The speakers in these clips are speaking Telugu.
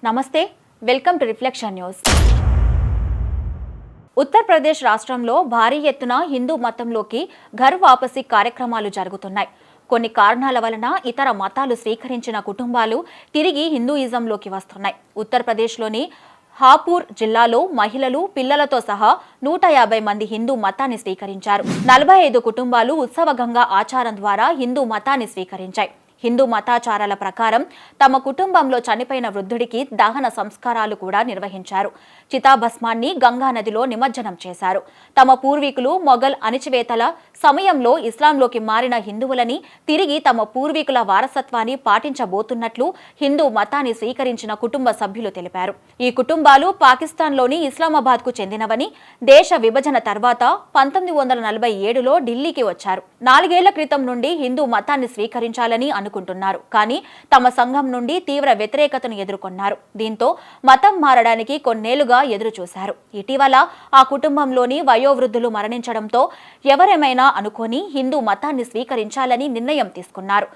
నమస్తే welcome to reflection news. Uttar Pradesh రాష్ట్రంలో భారీ ఎత్తున హిందూ మతంలోకి ఘర్ వాపసీ కార్యక్రమాలు జరుగుతున్నాయి. కొన్ని కారణాల వలన ఇతర మతాలు స్వీకరించిన కుటుంబాలు తిరిగి హిందూయిజంలోకి వస్తున్నాయి. ఉత్తరప్రదేశ్లోని హాపూర్ జిల్లాలో మహిళలు పిల్లలతో సహా 150 మంది హిందూ మతాన్ని స్వీకరించారు. 45 కుటుంబాలు ఉత్సవగంగా ఆచారం ద్వారా హిందూ మతాన్ని స్వీకరించాయి. హిందూ మతాచారాల ప్రకారం తమ కుటుంబంలో చనిపోయిన వృద్ధుడికి దహన సంస్కారాలు కూడా నిర్వహించారు. చితాభస్మాన్ని గంగా నదిలో నిమజ్జనం చేశారు. తమ పూర్వీకులు మొఘల్ అణిచివేతల సమయంలో ఇస్లాంలోకి మారిన హిందువులని తిరిగి తమ పూర్వీకుల వారసత్వాన్ని పాటించబోతున్నట్లు హిందూ మతాన్ని స్వీకరించిన కుటుంబ సభ్యులు తెలిపారు. ఈ కుటుంబాలు పాకిస్తాన్లోని ఇస్లామాబాద్కు చెందినవని, దేశ విభజన తర్వాత 1947లో ఢిల్లీకి వచ్చారు. 4 ఏళ్ల క్రితం నుండి హిందూ మతాన్ని స్వీకరించాలని అనుకుంటున్నారు. కానీ తమ సంఘం నుండి తీవ్ర వ్యతిరేకతను ఎదుర్కొన్నారు. దీంతో మతం మారడానికి కొన్నేళ్లుగా ఎదురు చూశారు. ఇటీవల ఆ కుటుంబంలోని వయోవృద్ధులు మరణించడంతో ఎవరేమైనా అనుకొని హిందూ మతాన్ని స్వీకరించాలని నిర్ణయం తీసుకున్నారు.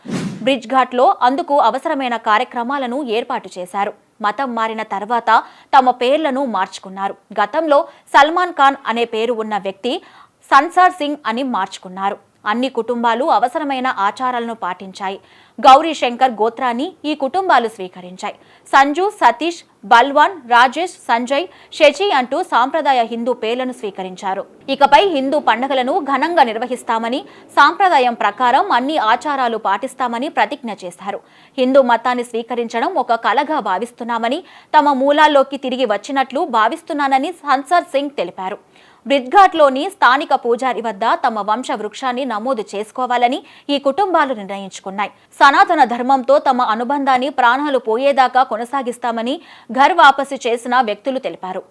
బ్రిడ్జ్ ఘాట్లో అందుకు అవసరమైన కార్యక్రమాలను ఏర్పాటు చేశారు. మతం మారిన తర్వాత తమ పేర్లను మార్చుకున్నారు. గతంలో సల్మాన్ ఖాన్ అనే పేరు ఉన్న వ్యక్తి సన్సార్ సింగ్ అని మార్చుకున్నారు. అన్ని కుటుంబాలు అవసరమైన ఆచారాలను పాటించాయి. గౌరీ శంకర్ గోత్రాన్ని ఈ కుటుంబాలు స్వీకరించాయి. సంజు, సతీష్, బల్వాన్, రాజేష్, సంజయ్, శశి అంటూ సాంప్రదాయ హిందూ పేర్లను స్వీకరించారు. ఇకపై హిందూ పండుగలను ఘనంగా నిర్వహిస్తామని, సాంప్రదాయం ప్రకారం అన్ని ఆచారాలు పాటిస్తామని ప్రతిజ్ఞ చేశారు. హిందూ మతాన్ని స్వీకరించడం ఒక కళగా భావిస్తున్నామని, తమ మూలాల్లోకి తిరిగి వచ్చినట్లు భావిస్తున్నానని సన్సార్ సింగ్ తెలిపారు. బ్రిడ్ఘాట్లోని స్థానిక పూజారి వద్ద తమ వంశ వృక్షాన్ని నమోదు చేసుకోవాలని ఈ కుటుంబాలు నిర్ణయించుకున్నాయి. సనాతన ధర్మంతో తమ అనుబంధాన్ని ప్రాణాలు పోయేదాకా కొనసాగిస్తామని ఘర్ వాపసు చేసిన వ్యక్తులు తెలిపారు.